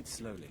it slowly.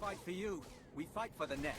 fight for you. We fight for the net.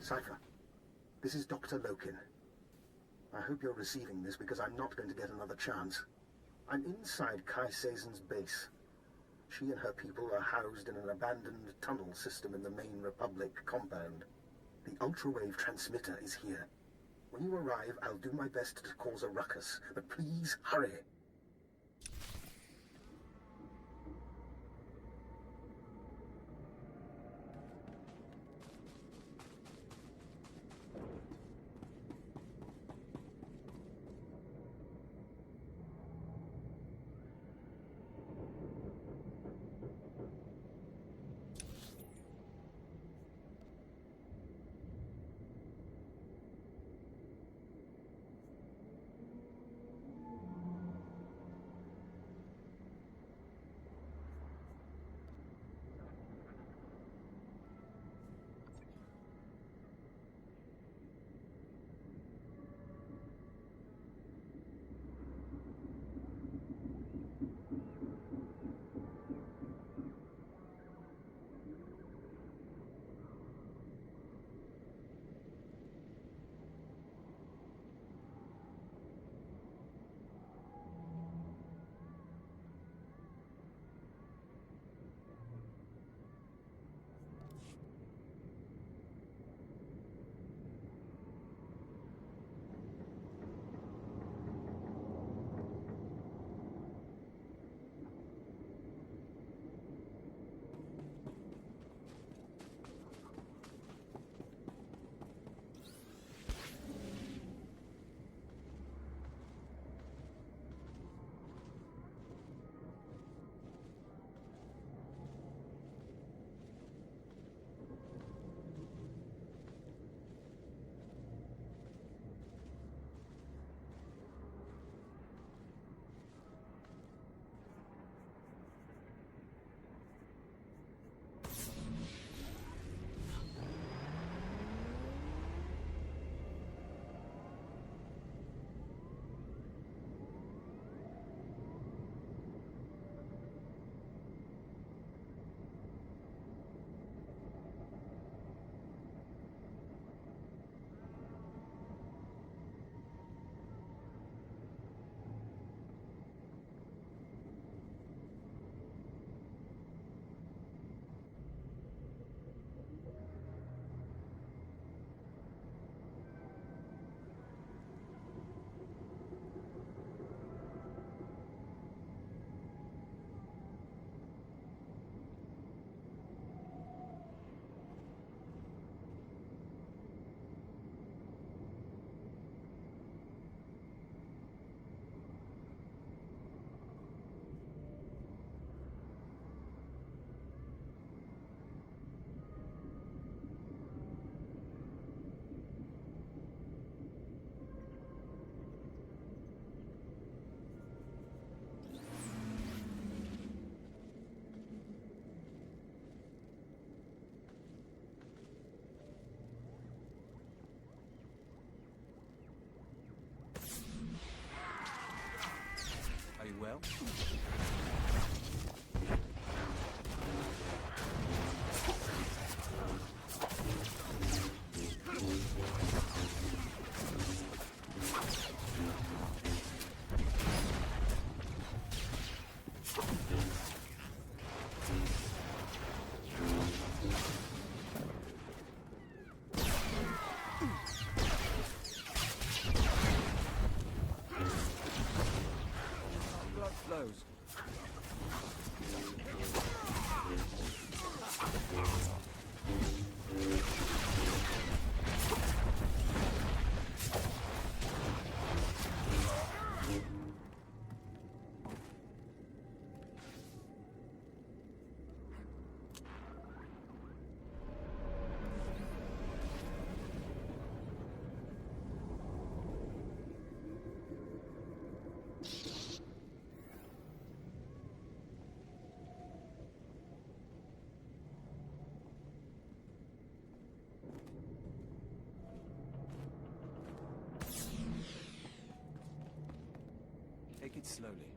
Cipher, this is Doctor Lokin. I hope you're receiving this because I'm not going to get another chance. I'm inside Sazen's base. She and her people are housed in an abandoned tunnel system in the main Republic compound. The Ultrawave transmitter is here. When you arrive, I'll do my best to cause a ruckus, but please hurry. well? close. Take it slowly.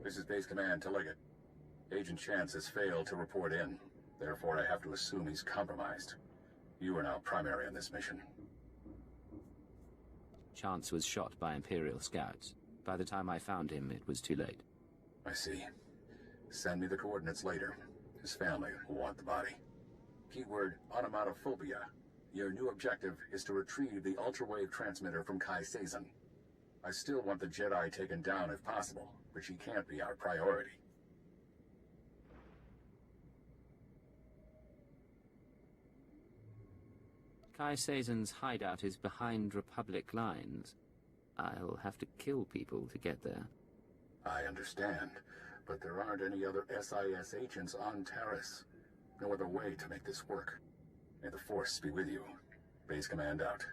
This is Base Command to Liggett. Agent Chance has failed to report in. Therefore, I have to assume he's compromised. You are now primary on this mission. Chance was shot by Imperial scouts. By the time I found him, it was too late. I see. Send me the coordinates later. His family will want the body. Keyword, onomatophobia. Your new objective is to retrieve the Ultrawave transmitter from Sazen. I still want the Jedi taken down if possible, but she can't be our priority. Sazen's hideout is behind Republic lines. I'll have to kill people to get there. I understand, but there aren't any other SIS agents on Taris. No other way to make this work. May the Force be with you. Base Command out.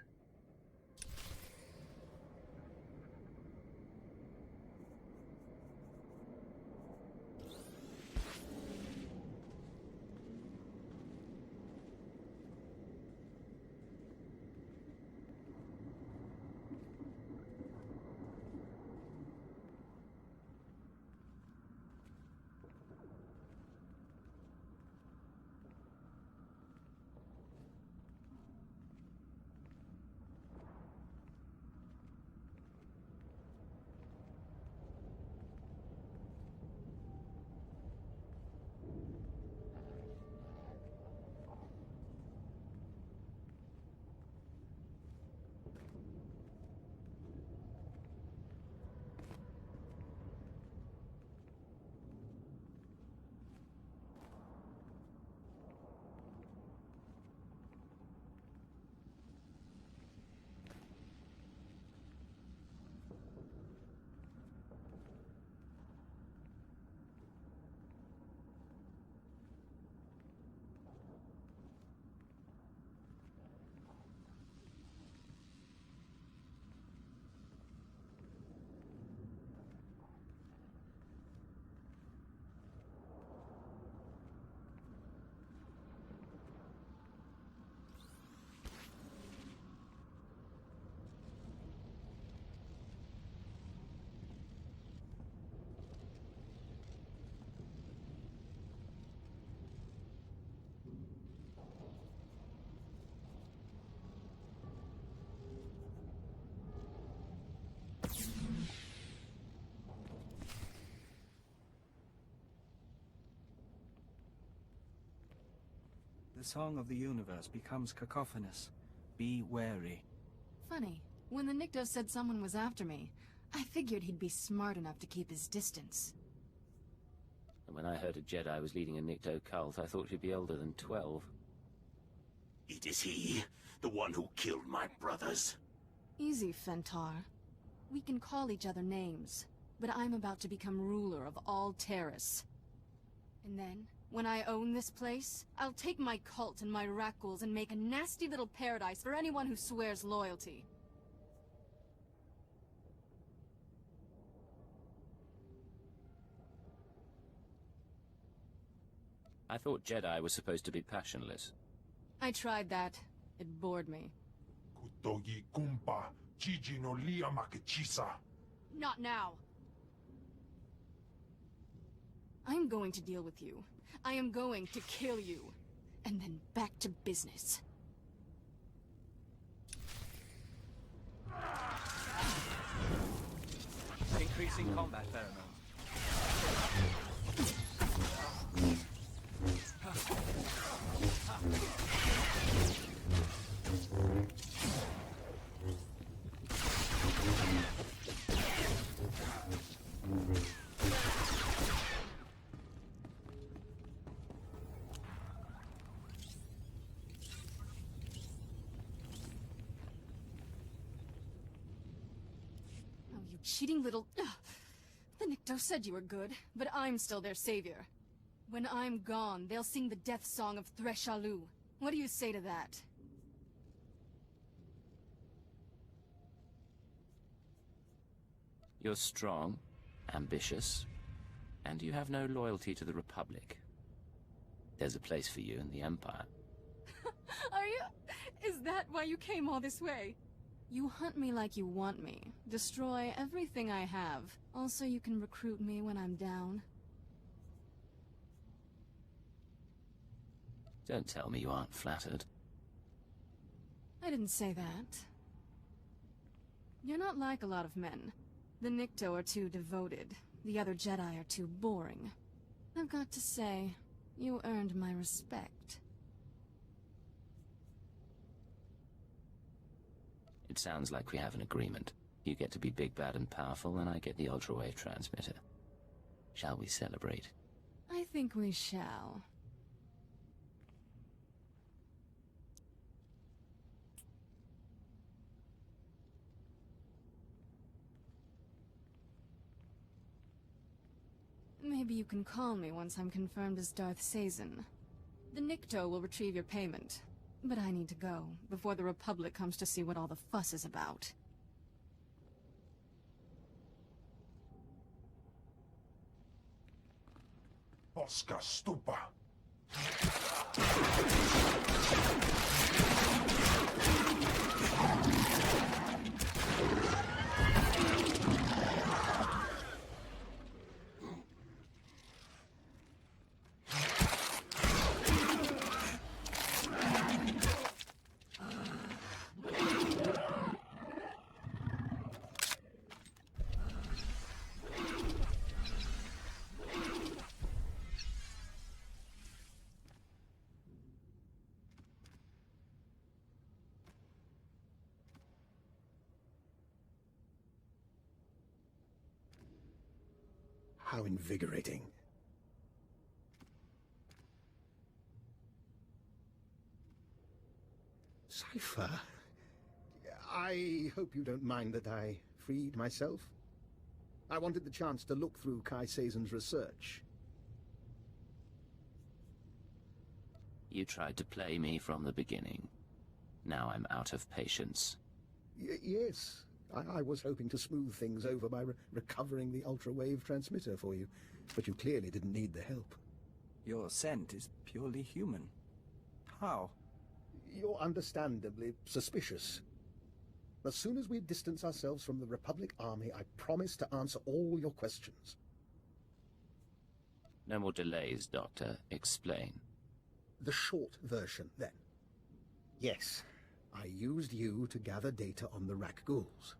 The song of the universe becomes cacophonous. Be wary. Funny. When the Nikto said someone was after me, I figured he'd be smart enough to keep his distance. And when I heard a Jedi was leading a Nikto cult, I thought she'd be older than 12. It is he, the one who killed my brothers. Easy, Fentar. We can call each other names, but I'm about to become ruler of all Taris. And then, when I own this place, I'll take my cult and my Rakghouls and make a nasty little paradise for anyone who swears loyalty. I thought Jedi was supposed to be passionless. I tried that. It bored me. Kutogi kumpa, Gigi no lia makechisa. Not now! I'm going to deal with you. I am going to kill you. And then back to business. Increasing combat pheromone. Cheating little... Ugh. The Nikto said you were good, but I'm still their savior. When I'm gone, they'll sing the death song of Threshalu. What do you say to that? You're strong, ambitious, and you have no loyalty to the Republic. There's a place for you in the Empire. Are you... Is that why you came all this way? You hunt me like you want me. Destroy everything I have. Also, you can recruit me when I'm down. Don't tell me you aren't flattered. I didn't say that. You're not like a lot of men. The Nikto are too devoted. The other Jedi are too boring. I've got to say, you earned my respect. It sounds like we have an agreement. You get to be big, bad, and powerful, and I get the Ultrawave transmitter. Shall we celebrate? I think we shall. Maybe you can call me once I'm confirmed as Darth Sazen. The Nikto will retrieve your payment. But I need to go, before the Republic comes to see what all the fuss is about. Oscar Stupa. How invigorating. Cipher, I hope you don't mind that I freed myself. I wanted the chance to look through Kai Sazen's research. You tried to play me from the beginning. Now I'm out of patience. Yes. I was hoping to smooth things over by recovering the Ultrawave transmitter for you, but you clearly didn't need the help. Your scent is purely human. How? You're understandably suspicious. As soon as we distance ourselves from the Republic Army, I promise to answer all your questions. No more delays, Doctor. Explain. The short version, then. Yes, I used you to gather data on the Rak Ghouls.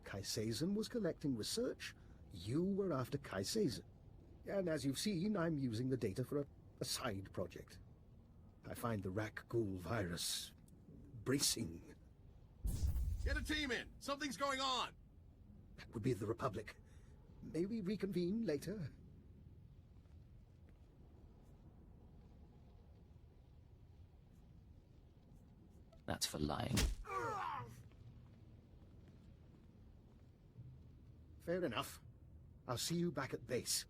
Kai Sazen was collecting research. You were after Kai Sazen. And as you've seen, I'm using the data for a side project. I find the Rak Ghoul virus bracing. Get a team in! Something's going on! That would be the Republic. May we reconvene later? That's for lying. Fair enough. I'll see you back at base.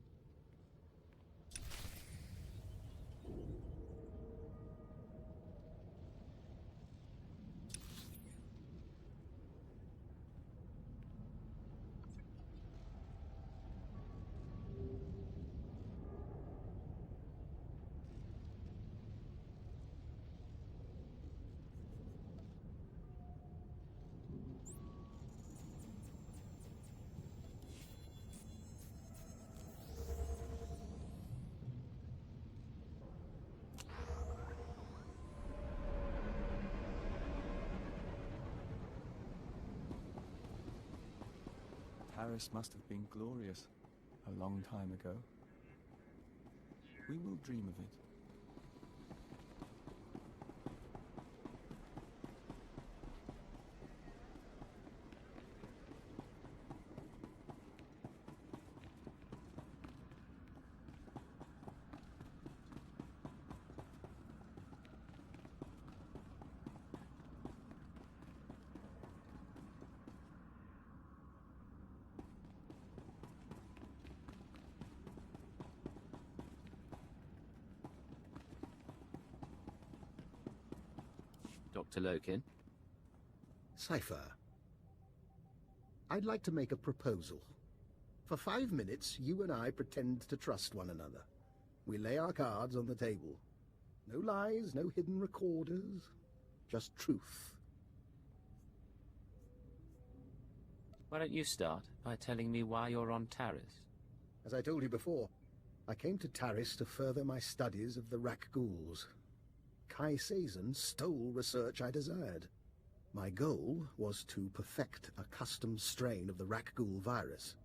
Taris must have been glorious a long time ago. We will dream of it. Dr. Lokin? Cipher. I'd like to make a proposal. For 5 minutes, you and I pretend to trust one another. We lay our cards on the table. No lies, no hidden recorders, just truth. Why don't you start by telling me why you're on Taris? As I told you before, I came to Taris to further my studies of the Rak Ghouls. Kai Sazen stole research I desired. My goal was to perfect a custom strain of the Rak Ghoul virus.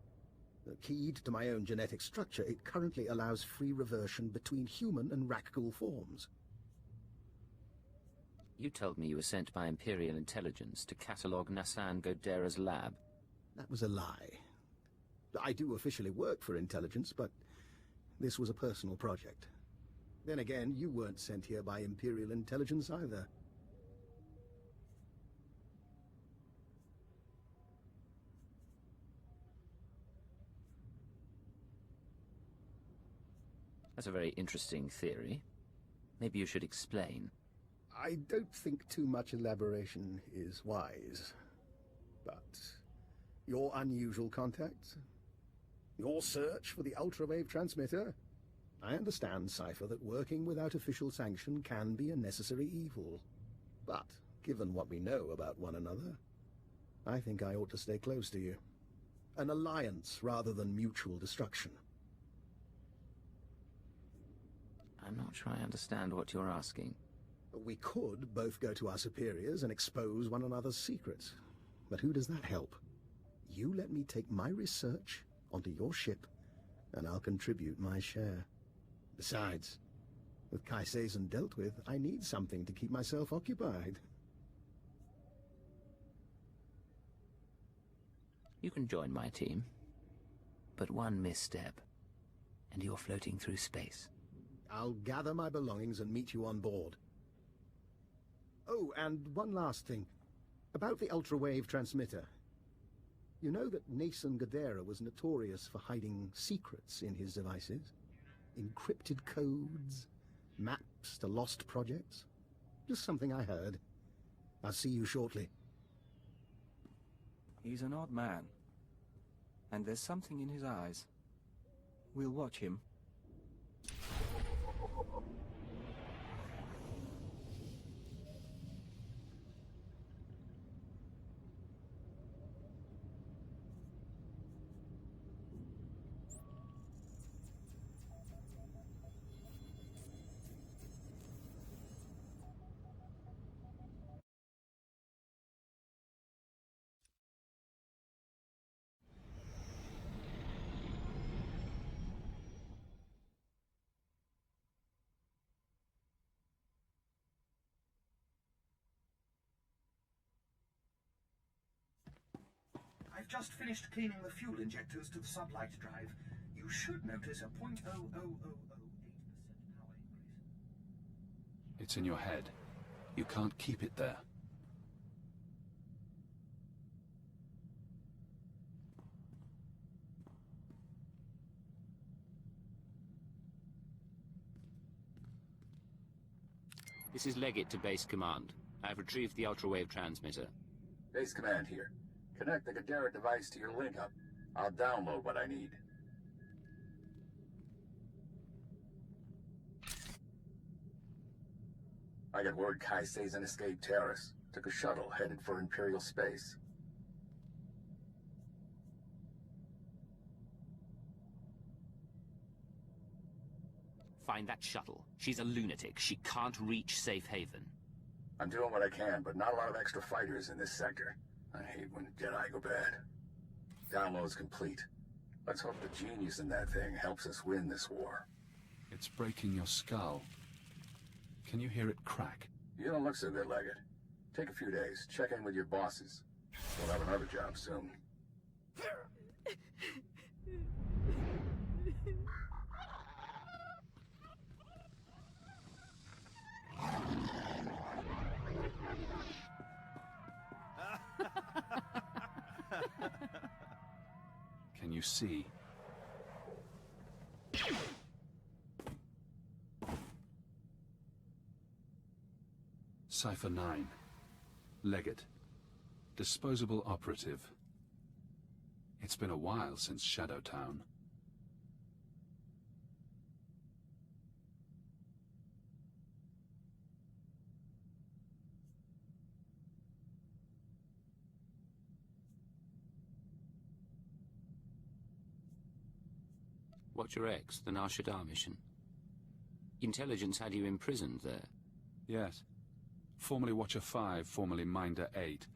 Keyed to my own genetic structure, it currently allows free reversion between human and Rak Ghoul forms. You told me you were sent by Imperial Intelligence to catalogue Nassan Godera's lab. That was a lie. I do officially work for Intelligence, but this was a personal project. Then again, you weren't sent here by Imperial Intelligence either. That's a very interesting theory. Maybe you should explain. I don't think too much elaboration is wise. But your unusual contact? Your search for the Ultrawave transmitter? I understand, Cipher, that working without official sanction can be a necessary evil. But, given what we know about one another, I think I ought to stay close to you. An alliance rather than mutual destruction. I'm not sure I understand what you're asking. We could both go to our superiors and expose one another's secrets. But who does that help? You let me take my research onto your ship, and I'll contribute my share. Besides, with Sazen dealt with, I need something to keep myself occupied. You can join my team. But one misstep, and you're floating through space. I'll gather my belongings and meet you on board. Oh, and one last thing. About the Ultrawave transmitter. You know that Nason Gadera was notorious for hiding secrets in his devices? Encrypted codes, maps to lost projects? Just something I heard. I'll see you shortly. He's an odd man. And there's something in his eyes. We'll watch him. I've just finished cleaning the fuel injectors to the sublight drive. You should notice a 0.00008% power increase. It's in your head. You can't keep it there. This is Leggett to Base Command. I've retrieved the Ultrawave transmitter. Base Command here. Connect the Gadara device to your link-up. I'll download what I need. I got word Sazen escaped Taris. Took a shuttle headed for Imperial space. Find that shuttle. She's a lunatic. She can't reach safe haven. I'm doing what I can, but not a lot of extra fighters in this sector. I hate when Jedi go bad. Download's complete. Let's hope the genius in that thing helps us win this war. It's breaking your skull. Can you hear it crack? You don't look so good, Leggett. Take a few days. Check in with your bosses. We'll have another job soon. Can you see? Cipher 9. Leggett. Disposable operative. It's been a while since Shadowtown. What's your ex, the Nar Shaddaa mission? Intelligence had you imprisoned there. Yes. Formerly Watcher 5, formerly Minder 8.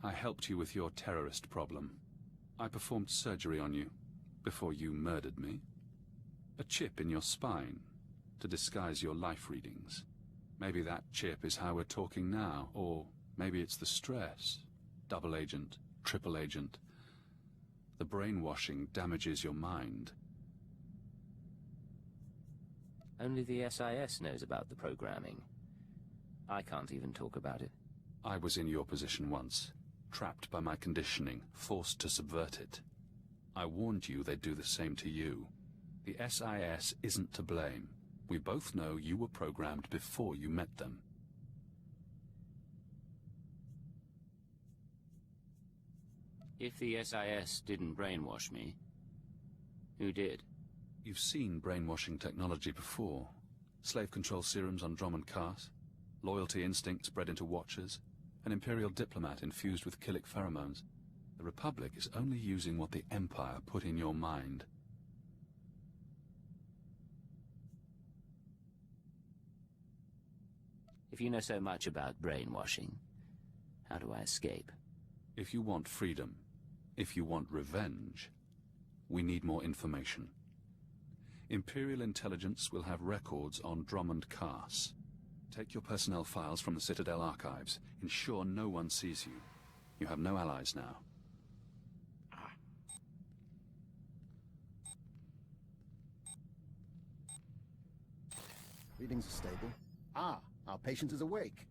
I helped you with your terrorist problem. I performed surgery on you, before you murdered me. A chip in your spine, to disguise your life readings. Maybe that chip is how we're talking now, or maybe it's the stress. Double agent, triple agent. The brainwashing damages your mind. Only the SIS knows about the programming. I can't even talk about it. I was in your position once, trapped by my conditioning, forced to subvert it. I warned you they'd do the same to you. The SIS isn't to blame. We both know you were programmed before you met them. If the SIS didn't brainwash me, who did? You've seen brainwashing technology before. Slave control serums on Dromund Kaas, loyalty instincts bred into Watchers, an Imperial diplomat infused with killic pheromones. The Republic is only using what the Empire put in your mind. If you know so much about brainwashing, how do I escape? If you want freedom, if you want revenge, we need more information. Imperial intelligence will have records on Dromund Kaas. Take your personnel files from the Citadel archives. Ensure no one sees you. You have no allies now. Readings are stable. Ah, our patient is awake.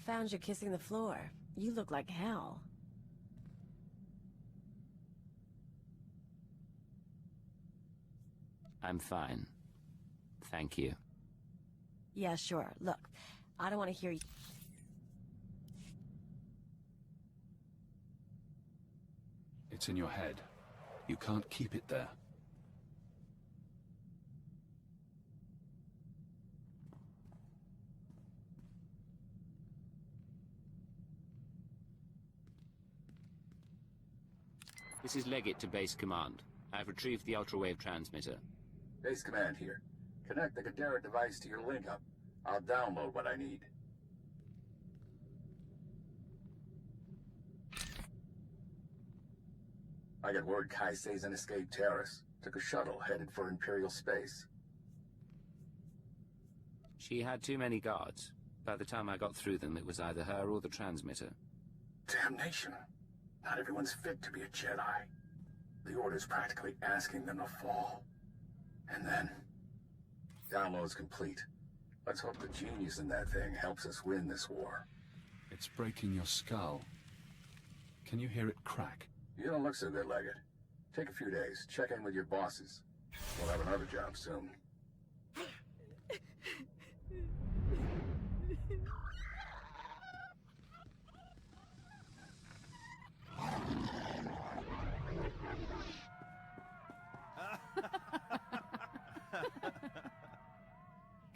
Found you kissing the floor. You look like hell. I'm fine. Thank you. Yeah, sure. Look, I don't want to hear you. It's in your head. You can't keep it there. This is Legate to Base Command. I've retrieved the Ultrawave transmitter. Base command here. Connect the Gadara device to your link-up. I'll download what I need. I got word Sazen escaped Taris. Took a shuttle headed for Imperial space. She had too many guards. By the time I got through them, it was either her or the transmitter. Damnation. Not everyone's fit to be a Jedi. The Order's practically asking them to fall. And then... Download's complete. Let's hope the genius in that thing helps us win this war. It's breaking your skull. Can you hear it crack? You don't look so good, Legate. Take a few days. Check in with your bosses. We'll have another job soon.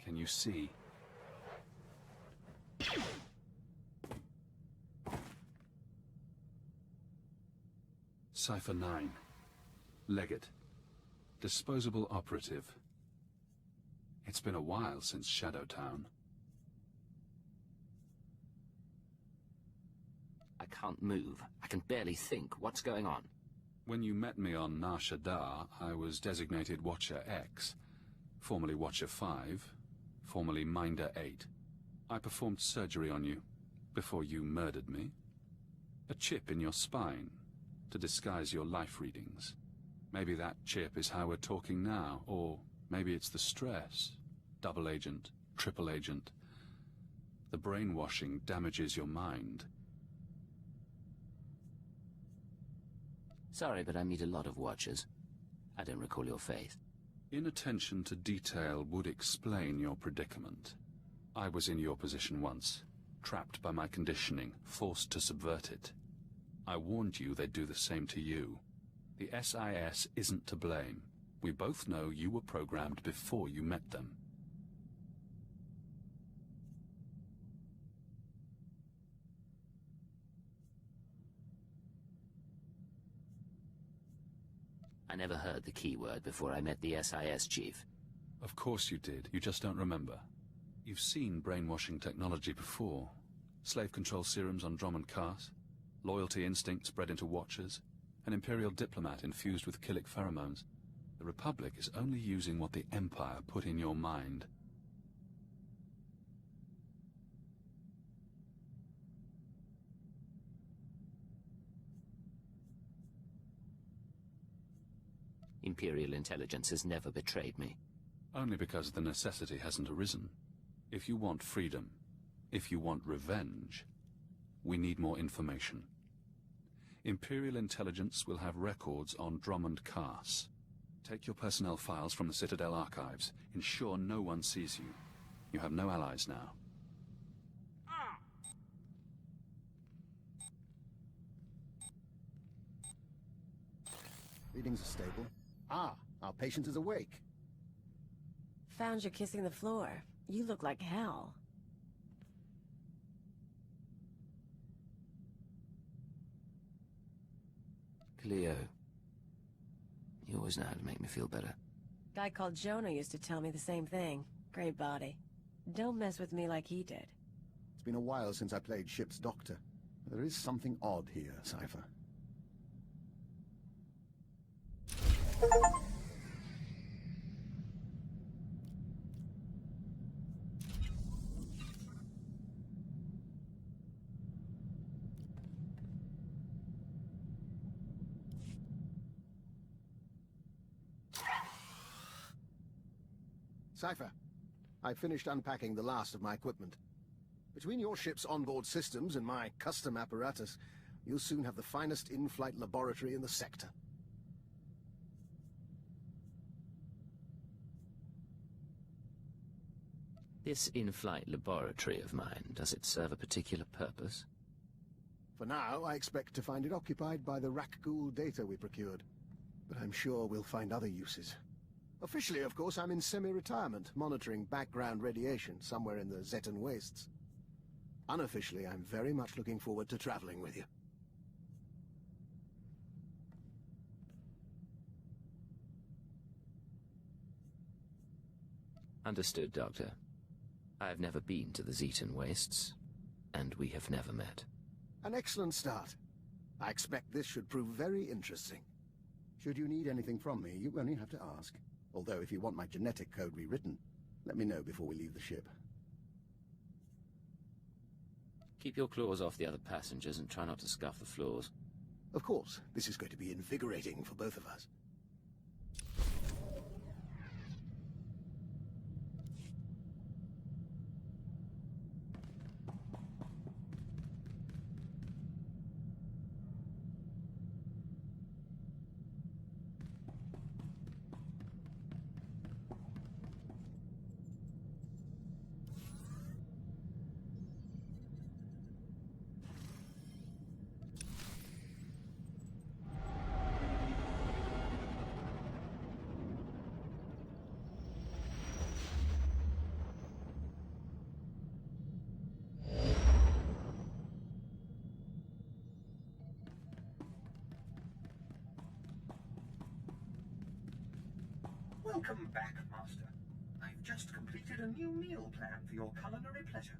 Can you see? Cipher 9. Legate. Disposable operative. It's been a while since Shadowtown. I can't move. I can barely think. What's going on? When you met me on Nar Shaddaa, I was designated Watcher X, formerly Watcher 5, formerly Minder 8. I performed surgery on you, before you murdered me. A chip in your spine, to disguise your life readings. Maybe that chip is how we're talking now, or maybe it's the stress. Double agent, triple agent. The brainwashing damages your mind. Sorry, but I meet a lot of Watchers. I don't recall your face. Inattention to detail would explain your predicament. I was in your position once, trapped by my conditioning, forced to subvert it. I warned you they'd do the same to you. The SIS isn't to blame. We both know you were programmed before you met them. I never heard the keyword before I met the SIS chief. Of course you did. You just don't remember. You've seen brainwashing technology before. Slave control serums on Dromund Kaas, loyalty instincts bred into Watchers, an Imperial diplomat infused with killic pheromones. The Republic is only using what the Empire put in your mind. Imperial intelligence has never betrayed me. Only because the necessity hasn't arisen. If you want freedom, if you want revenge, we need more information. Imperial intelligence will have records on Dromund Kaas. Take your personnel files from the Citadel archives. Ensure no one sees you. You have no allies now. Readings are stable. Ah, our patient is awake. Found you kissing the floor. You look like hell. Cleo. You always know how to make me feel better. Guy called Jonah used to tell me the same thing. Great body. Don't mess with me like he did. It's been a while since I played ship's doctor. There is something odd here, Cipher. Cipher, I finished unpacking the last of my equipment. Between your ship's onboard systems and my custom apparatus, you'll soon have the finest in-flight laboratory in the sector. This in-flight laboratory of mine, does it serve a particular purpose? For now, I expect to find it occupied by the Rakghoul data we procured. But I'm sure we'll find other uses. Officially, of course, I'm in semi-retirement, monitoring background radiation somewhere in the Zetan wastes. Unofficially, I'm very much looking forward to traveling with you. Understood, Doctor. I have never been to the Zetan wastes, and we have never met. An excellent start. I expect this should prove very interesting. Should you need anything from me, you only have to ask. Although if you want my genetic code rewritten, let me know before we leave the ship. Keep your claws off the other passengers and try not to scuff the floors. Of course, this is going to be invigorating for both of us. Welcome back, Master. I've just completed a new meal plan for your culinary pleasure.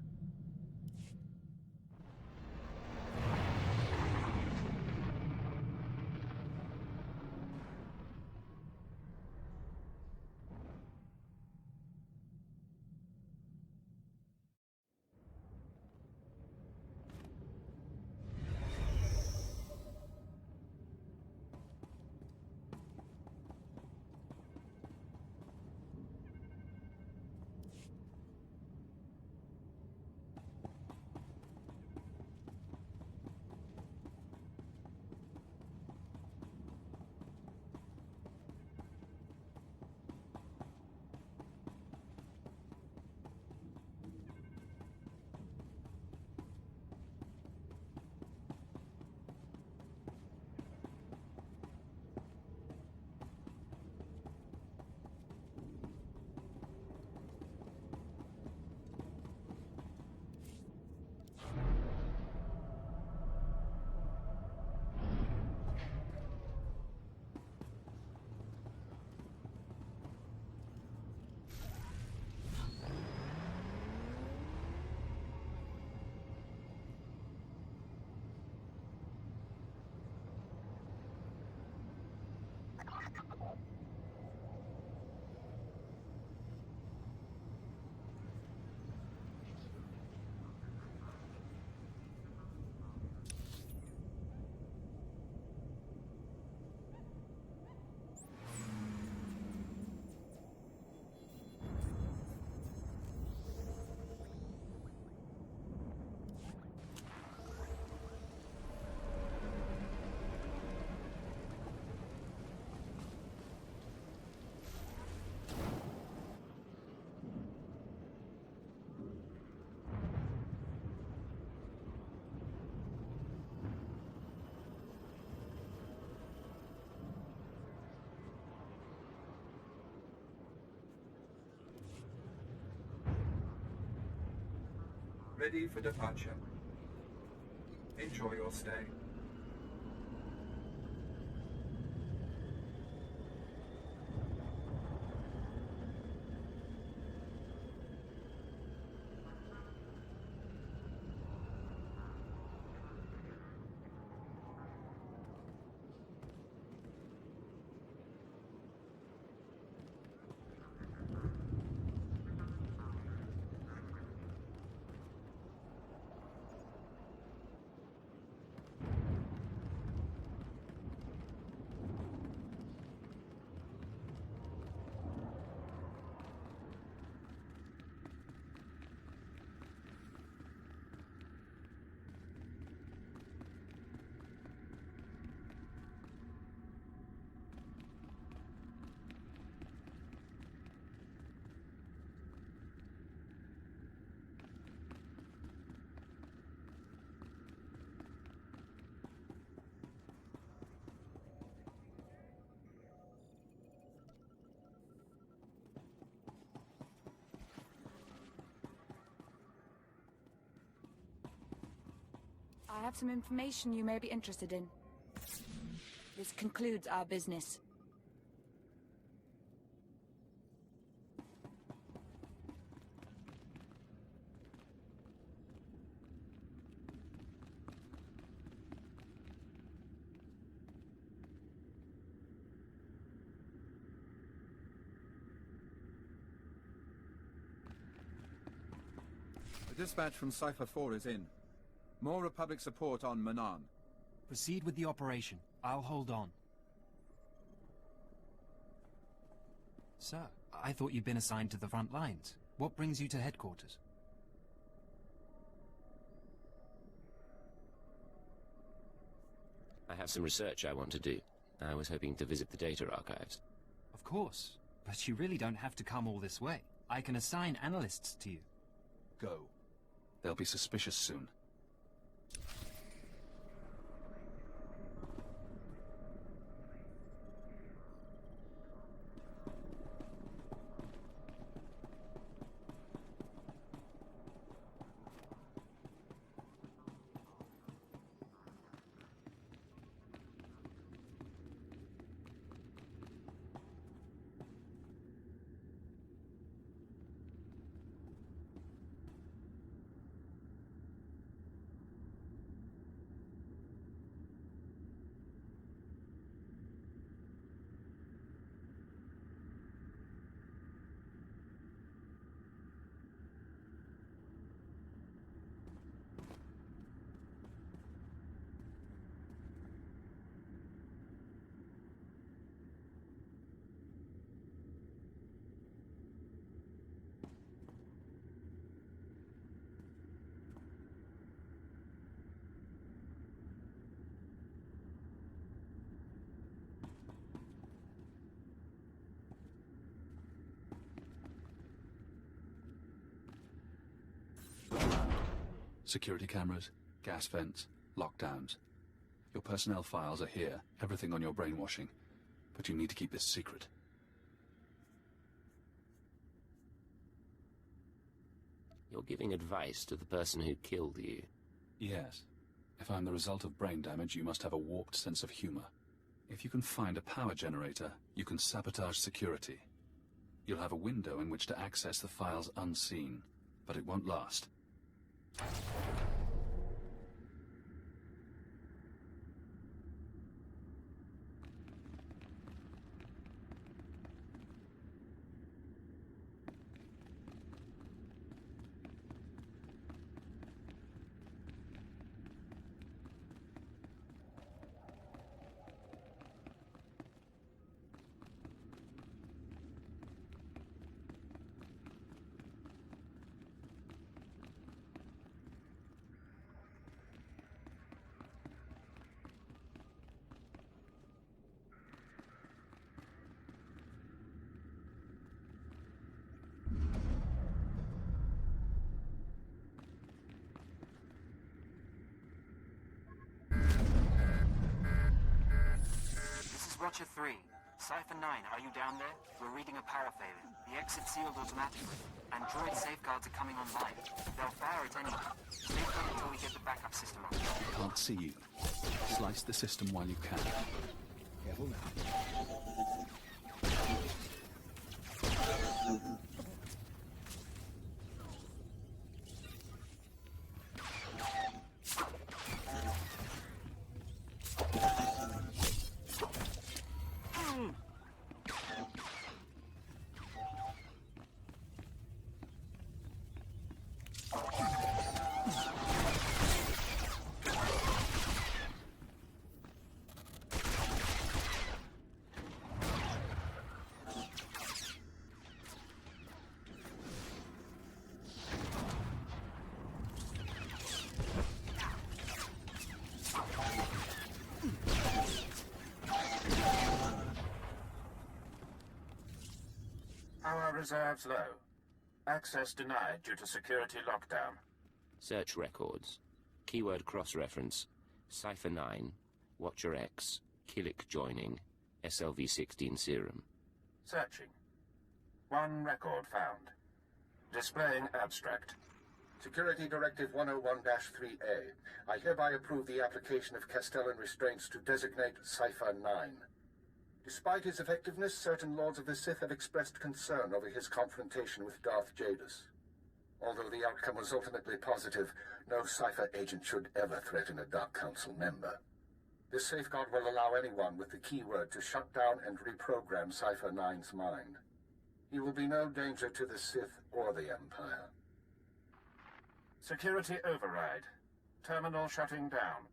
ready for departure. Enjoy your stay. I have some information you may be interested in. This concludes our business. The dispatch from Cipher 4 is in. More Republic support on Manan. Proceed with the operation. I'll hold on. Sir, I thought you'd been assigned to the front lines. What brings you to headquarters? I have some research I want to do. I was hoping to visit the data archives. Of course, but you really don't have to come all this way. I can assign analysts to you. Go. They'll be suspicious soon. Security cameras, gas vents, lockdowns. Your personnel files are here, everything on your brainwashing. But you need to keep this secret. You're giving advice to the person who killed you. Yes. If I'm the result of brain damage, you must have a warped sense of humor. If you can find a power generator, you can sabotage security. You'll have a window in which to access the files unseen, but it won't last. Watcher 3. Cipher 9, are you down there? We're reading a power failure. The exit sealed automatically. and droid safeguards are coming online. They'll fire at any time. Safeguard until we get the backup system on. Can't see you. Slice the system while you can. Careful now. Our reserves low. Access denied due to security lockdown. Search records. Keyword cross-reference. Cipher 9, Watcher X, Killick joining, SLV-16 serum. Searching. One record found. Displaying abstract. Security Directive 101-3A. I hereby approve the application of Castellan restraints to designate Cipher 9. Despite his effectiveness, certain Lords of the Sith have expressed concern over his confrontation with Darth Jadus. Although the outcome was ultimately positive, no Cipher agent should ever threaten a Dark Council member. This safeguard will allow anyone with the keyword to shut down and reprogram Cipher 9's mind. He will be no danger to the Sith or the Empire. Security override. Terminal shutting down.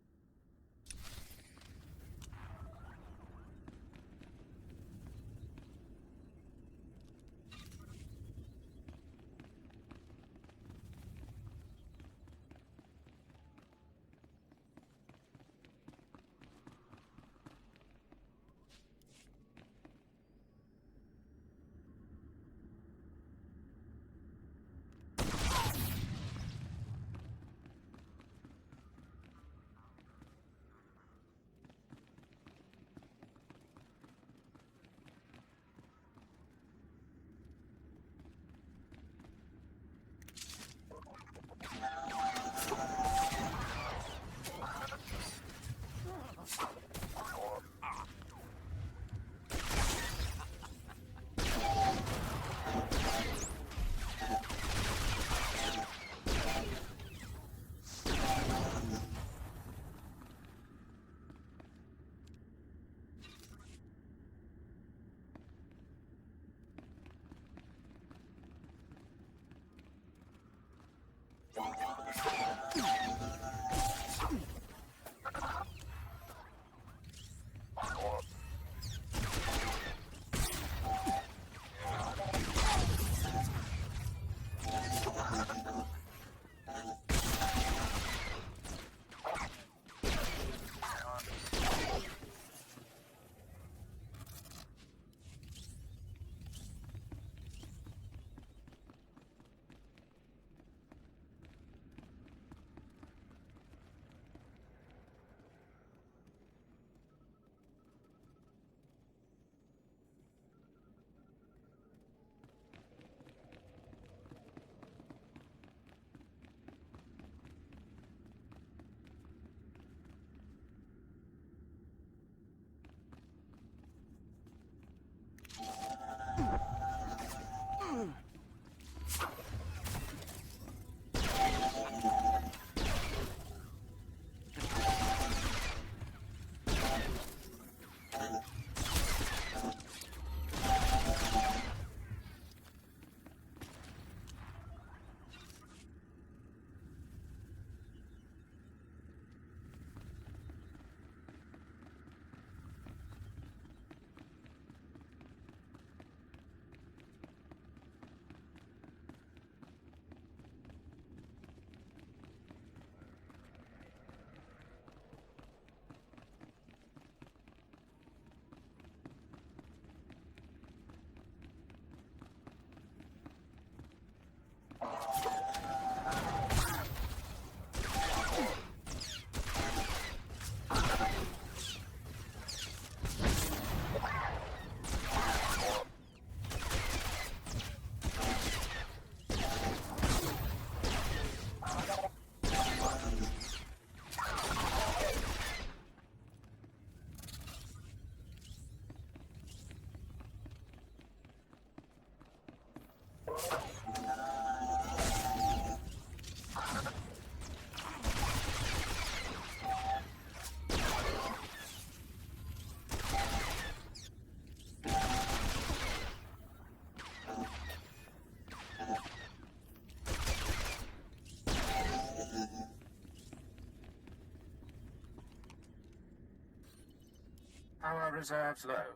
Our reserves low.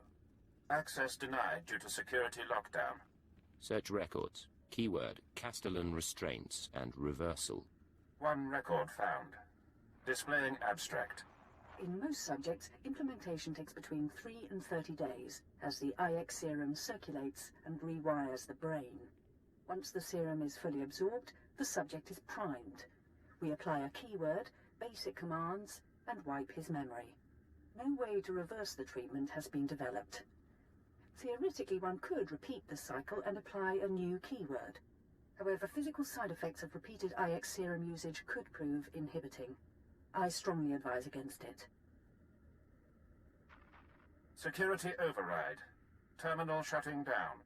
Access denied due to security lockdown. Search records. Keyword, Castellan restraints and reversal. One record found. Displaying abstract. In most subjects, implementation takes between 3 and 30 days, as the IX serum circulates and rewires the brain. Once the serum is fully absorbed, the subject is primed. We apply a keyword, basic commands, and wipe his memory. No way to reverse the treatment has been developed. Theoretically, one could repeat the cycle and apply a new keyword. However, physical side effects of repeated IX serum usage could prove inhibiting. I strongly advise against it. Security override. Terminal shutting down.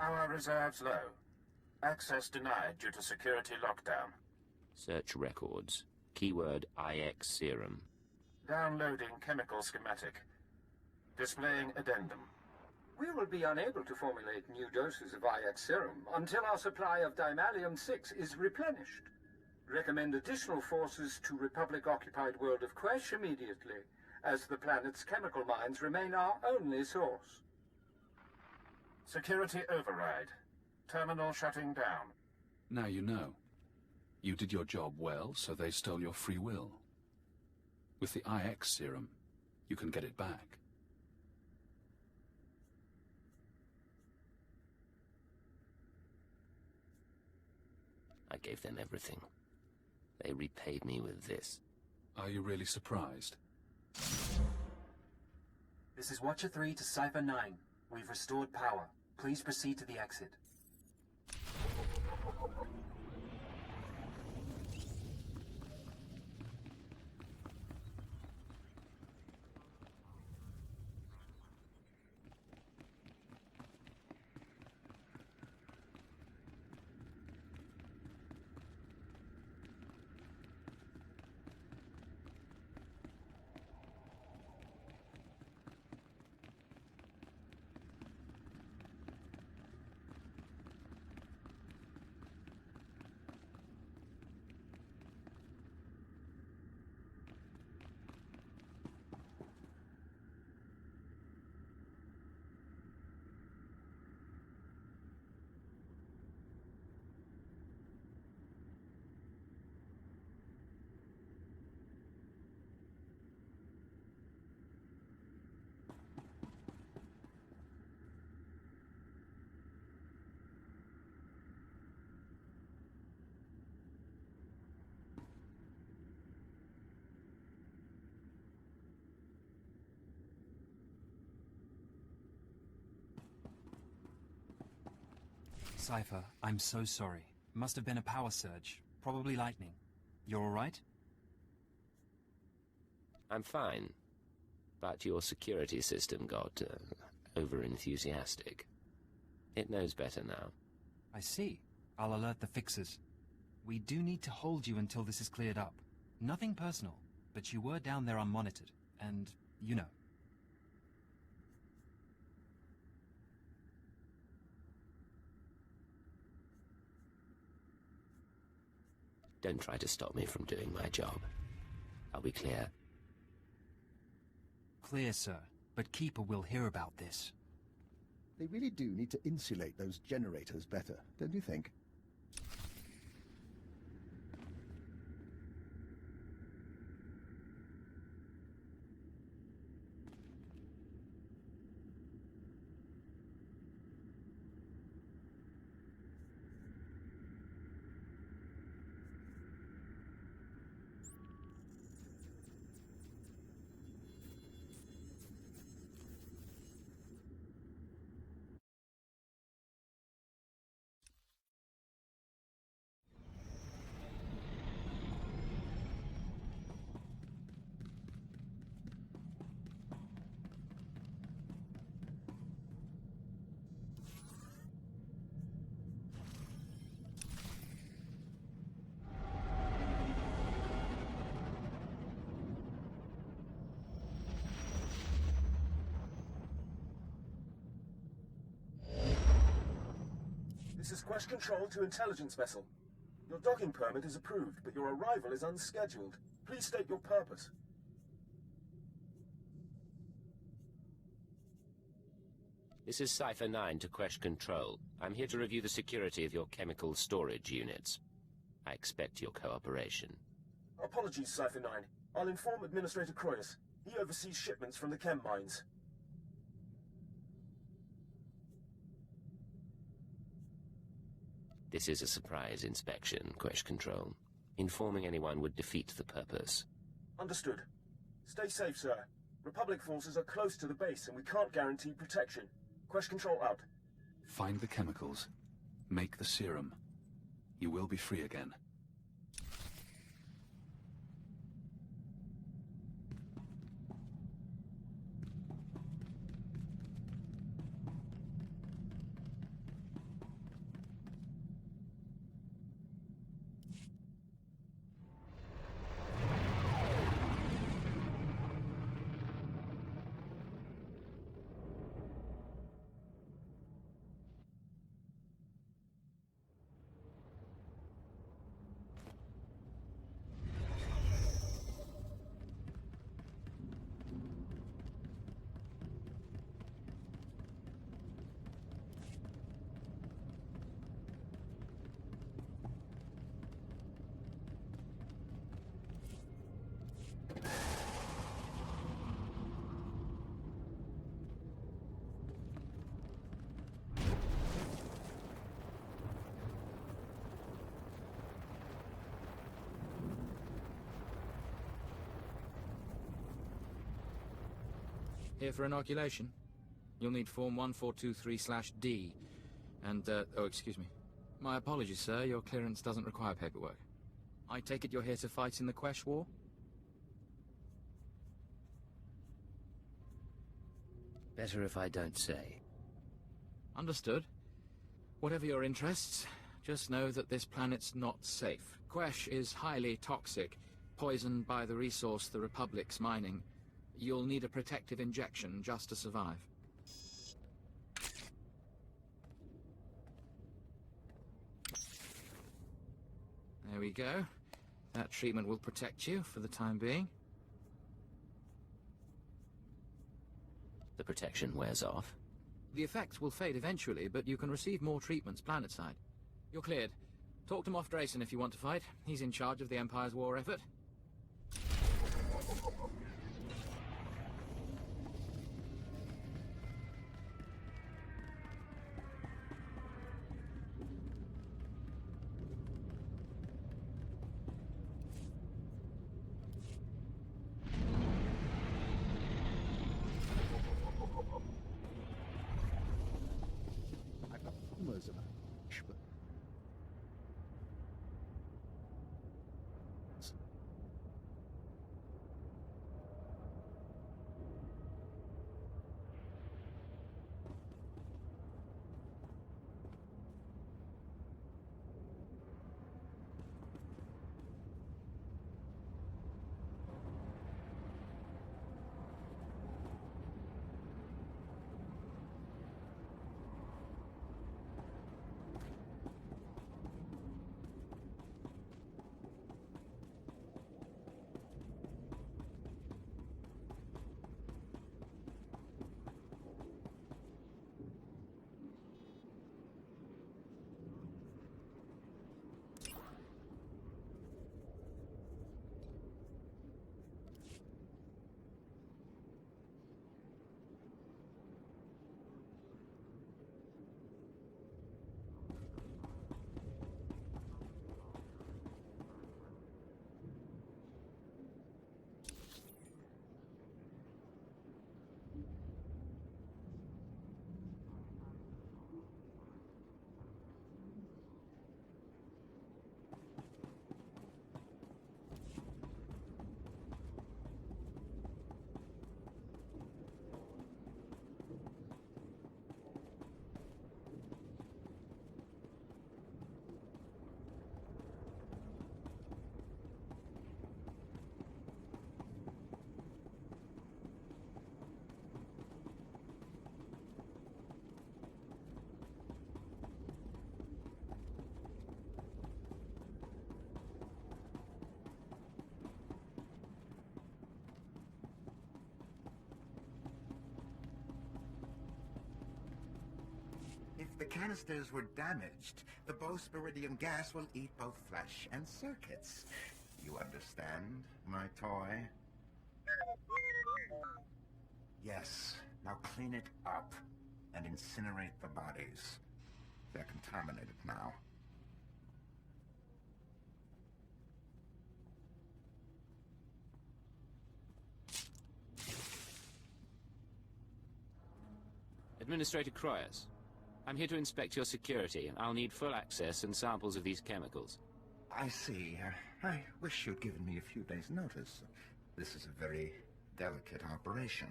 Our reserves low. Access denied due to security lockdown. Search records. Keyword, IX serum. Downloading chemical schematic. Displaying addendum. We will be unable to formulate new doses of IX serum until our supply of Dimalium-6 is replenished. Recommend additional forces to Republic-occupied world of Quesh immediately, as the planet's chemical mines remain our only source. Security override. Terminal shutting down. Now you know. You did your job well, so they stole your free will. With the IX serum, you can get it back. I gave them everything. They repaid me with this. Are you really surprised? This is Watcher 3 to Cipher 9. We've restored power. Please proceed to the exit. Cipher, I'm so sorry. Must have been a power surge. Probably lightning. You're alright? I'm fine. But your security system got over-enthusiastic. It knows better now. I see. I'll alert the fixers. We do need to hold you until this is cleared up. Nothing personal, but you were down there unmonitored, and you know. Don't try to stop me from doing my job. Are we clear? Clear, sir. But Keeper will hear about this. They really do need to insulate those generators better, don't you think? This is Quesh Control to Intelligence Vessel. Your docking permit is approved, but your arrival is unscheduled. Please state your purpose. This is Cipher 9 to Quesh Control. I'm here to review the security of your chemical storage units. I expect your cooperation. Apologies, Cipher 9. I'll inform Administrator Kroius. He oversees shipments from the chem mines. This is a surprise inspection, Quesh Control. Informing anyone would defeat the purpose. Understood. Stay safe, sir. Republic forces are close to the base and we can't guarantee protection. Quesh Control out. Find the chemicals. Make the serum. You will be free again. Here for inoculation. You'll need Form 1423/D. And, oh, excuse me. My apologies, sir. Your clearance doesn't require paperwork. I take it you're here to fight in the Quesh War? Better if I don't say. Understood. Whatever your interests, just know that this planet's not safe. Quesh is highly toxic, poisoned by the resource the Republic's mining. You'll need a protective injection just to survive. There we go. That treatment will protect you for the time being. The protection wears off? The effects will fade eventually, but you can receive more treatments planetside. You're cleared. Talk to Moff Drayson if you want to fight. He's in charge of the Empire's war effort. The canisters were damaged. The bosphoridium gas will eat both flesh and circuits. You understand, my toy? Yes. Now clean it up and incinerate the bodies. They're contaminated now. Administrator Kroius, I'm here to inspect your security, and I'll need full access and samples of these chemicals. I see. I wish you'd given me a few days' notice. This is a very delicate operation.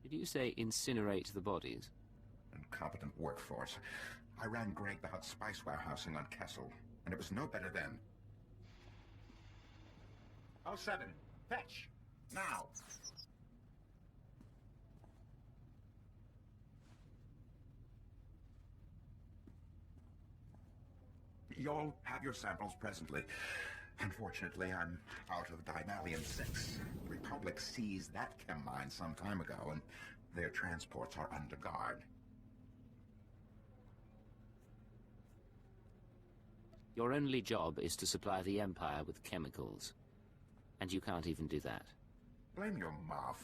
Did you say incinerate the bodies? Incompetent workforce. I ran Greg the Hut spice warehousing on Kessel, and it was no better then. 07, fetch! Now! You'll have your samples presently. Unfortunately, I'm out of Dimalium-6. The Republic seized that chem mine some time ago, and their transports are under guard. Your only job is to supply the Empire with chemicals. And you can't even do that. Blame your muff.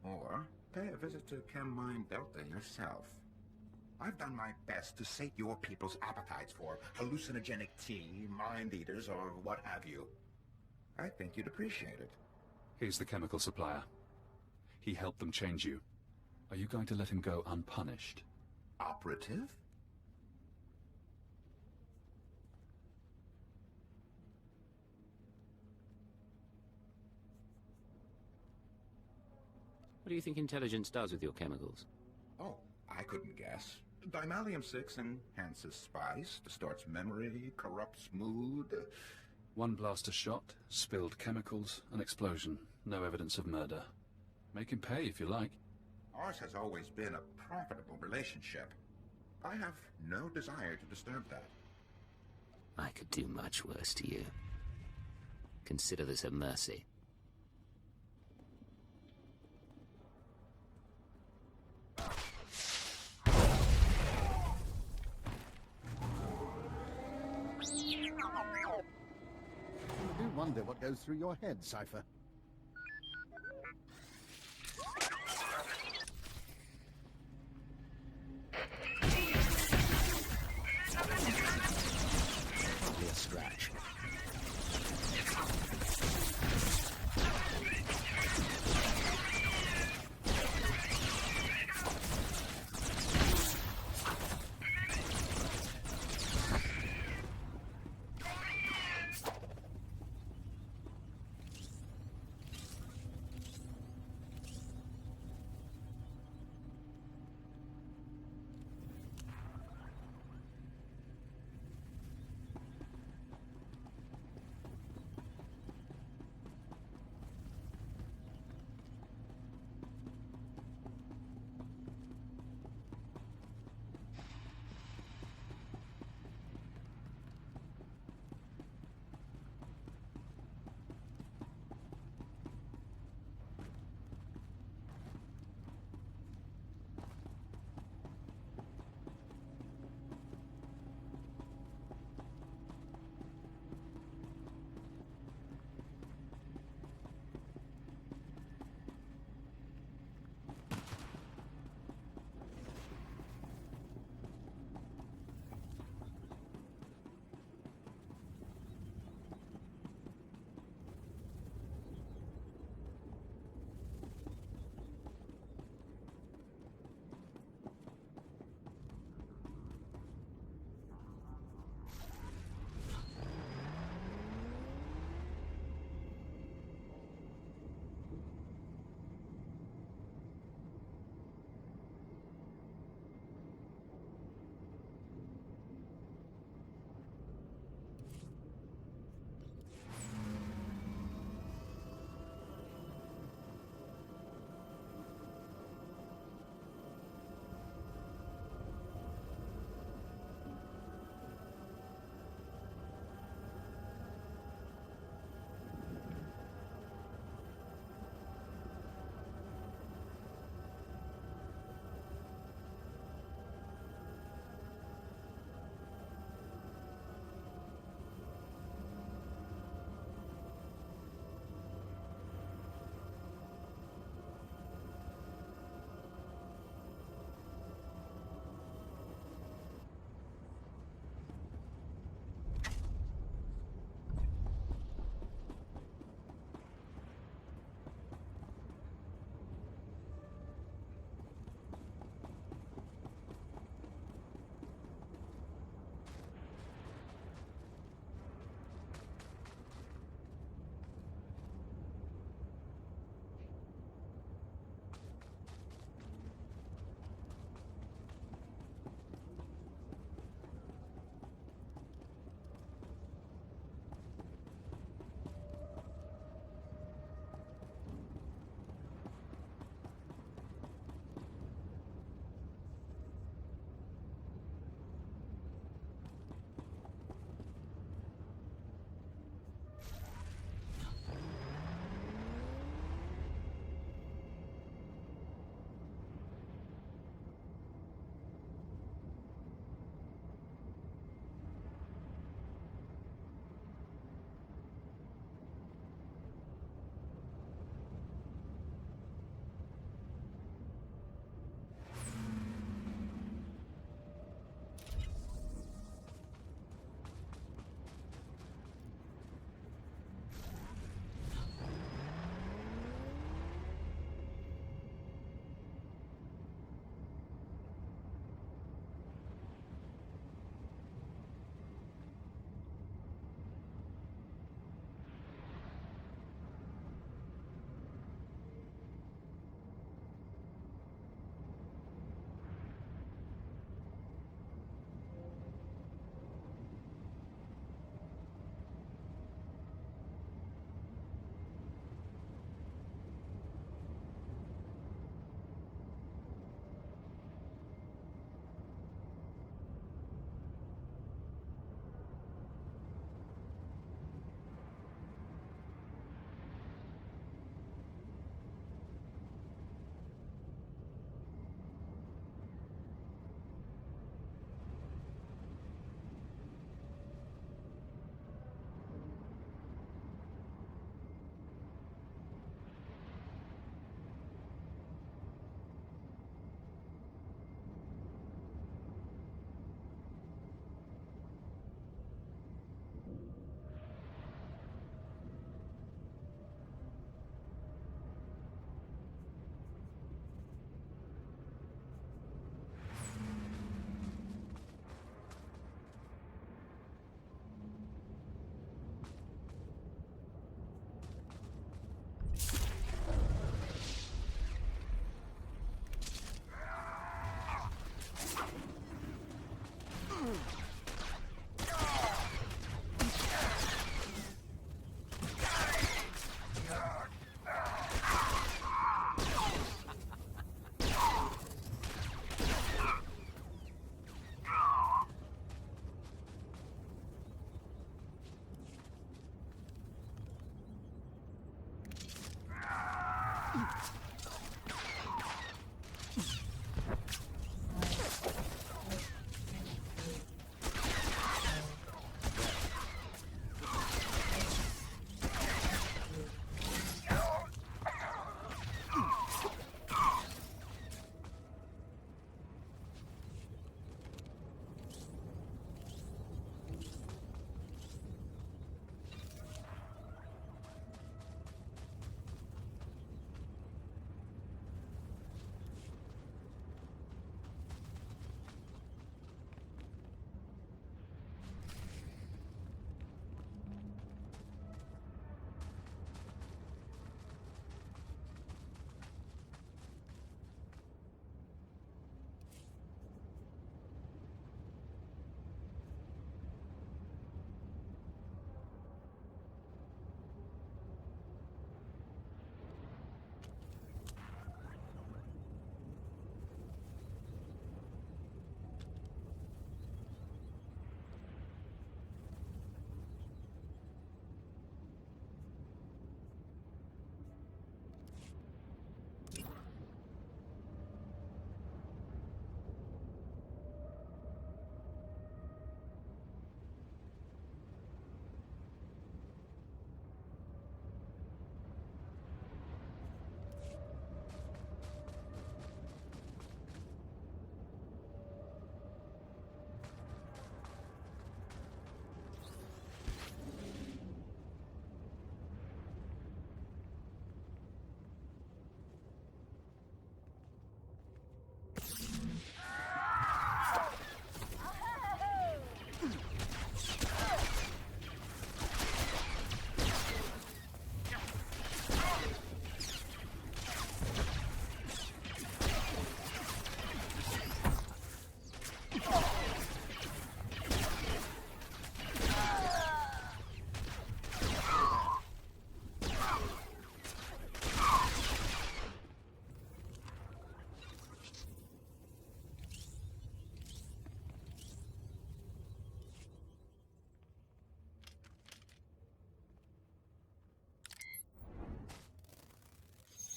Or pay a visit to Chem Mine Delta yourself. I've done my best to sate your people's appetites for hallucinogenic tea, mind-eaters, or what have you. I think you'd appreciate it. He's the chemical supplier. He helped them change you. Are you going to let him go unpunished? Operative? What do you think intelligence does with your chemicals? Oh, I couldn't guess. Dimalium-6 enhances spice, distorts memory, corrupts mood. One blaster shot, spilled chemicals, an explosion. No evidence of murder. Make him pay if you like. Ours has always been a profitable relationship. I have no desire to disturb that. I could do much worse to you. Consider this a mercy. I do wonder what goes through your head, Cipher. Probably a scratch.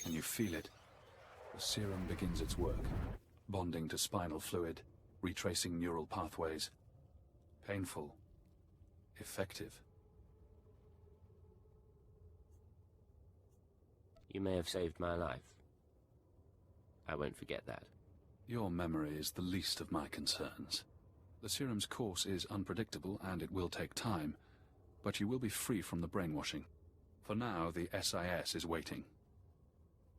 Can you feel it? The serum begins its work, bonding to spinal fluid, retracing neural pathways. Painful. Effective. You may have saved my life. I won't forget that. Your memory is the least of my concerns. The serum's course is unpredictable and it will take time, but you will be free from the brainwashing. For now, the SIS is waiting.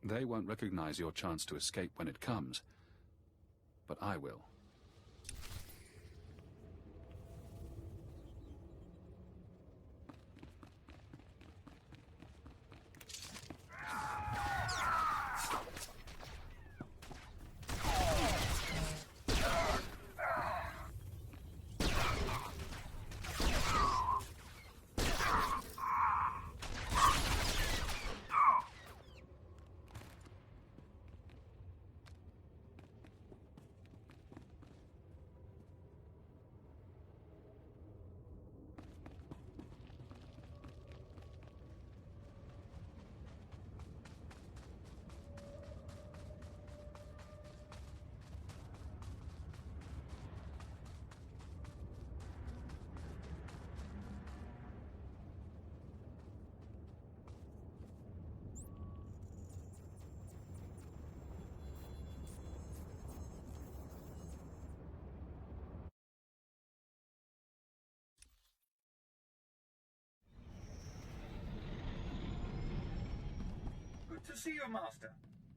They won't recognize your chance to escape when it comes, but I will. To see you, Master.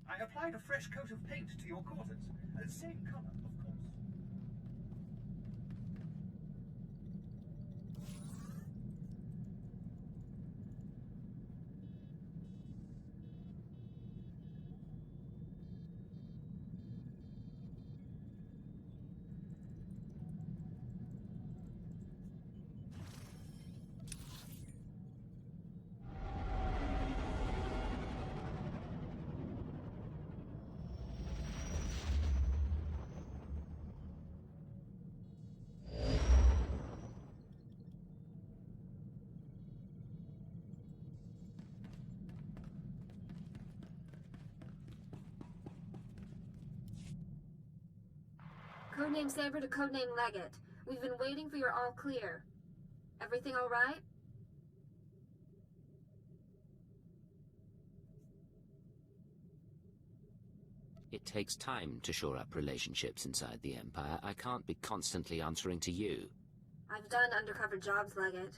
I applied a fresh coat of paint to your quarters. Same color, of course. Codename Saber to Codename Legate. We've been waiting for your all clear. Everything all right? It takes time to shore up relationships inside the Empire. I can't be constantly answering to you. I've done undercover jobs, Legate.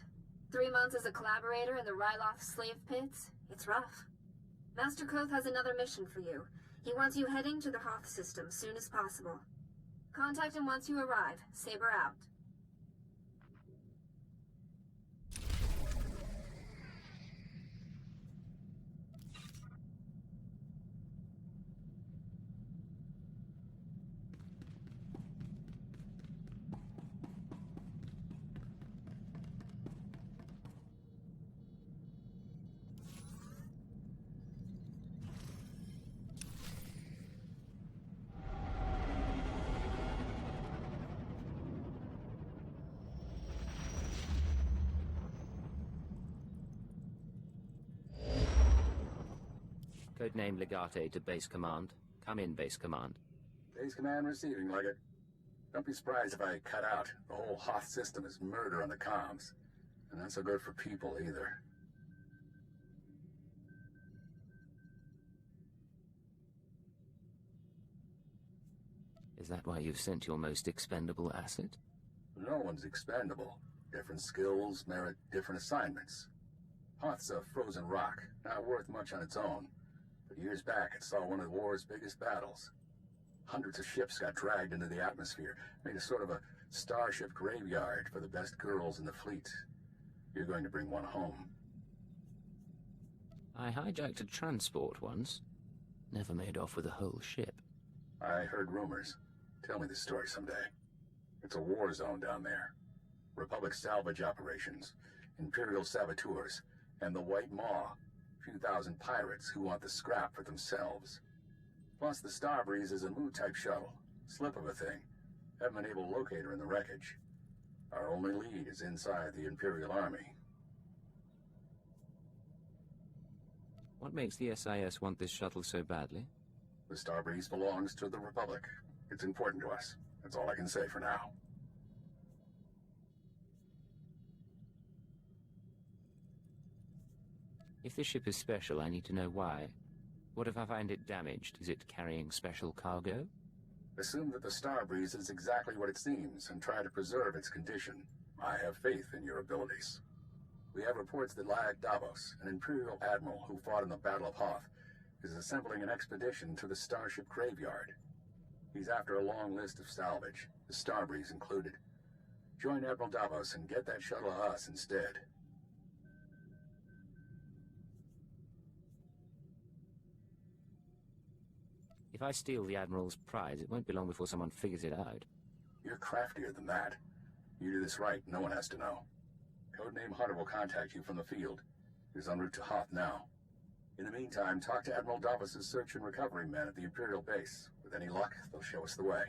3 months as a collaborator in the Ryloth slave pits. It's rough. Master Koth has another mission for you. He wants you heading to the Hoth system soon as possible. Contact him once you arrive. Saber out. Codename Legate to Base Command. Come in, Base Command. Base Command receiving, Legate. Don't be surprised if I cut out. The whole Hoth system is murder on the comms. And not so good for people, either. Is that why you've sent your most expendable asset? No one's expendable. Different skills merit different assignments. Hoth's a frozen rock, not worth much on its own. But years back, it saw one of the war's biggest battles. Hundreds of ships got dragged into the atmosphere, made a sort of a starship graveyard for the best girls in the fleet. You're going to bring one home. I hijacked a transport once. Never made off with a whole ship. I heard rumors. Tell me the story someday. It's a war zone down there. Republic salvage operations, Imperial saboteurs, and the White Maw. Few thousand pirates who want the scrap for themselves. Plus, the Starbreeze is a Mu-type shuttle. Slip of a thing. Haven't been able to locate her in the wreckage. Our only lead is inside the Imperial Army. What makes the SIS want this shuttle so badly? The Starbreeze belongs to the Republic. It's important to us. That's all I can say for now. If this ship is special, I need to know why. What if I find it damaged? Is it carrying special cargo? Assume that the Starbreeze is exactly what it seems, and try to preserve its condition. I have faith in your abilities. We have reports that Lag Davos, an Imperial Admiral who fought in the Battle of Hoth, is assembling an expedition to the Starship Graveyard. He's after a long list of salvage, the Starbreeze included. Join Admiral Davos and get that shuttle to us instead. If I steal the Admiral's prize, it won't be long before someone figures it out. You're craftier than that. You do this right, no one has to know. Codename Hunter will contact you from the field. He's en route to Hoth now. In the meantime, talk to Admiral Davos' search and recovery men at the Imperial base. With any luck, they'll show us the way.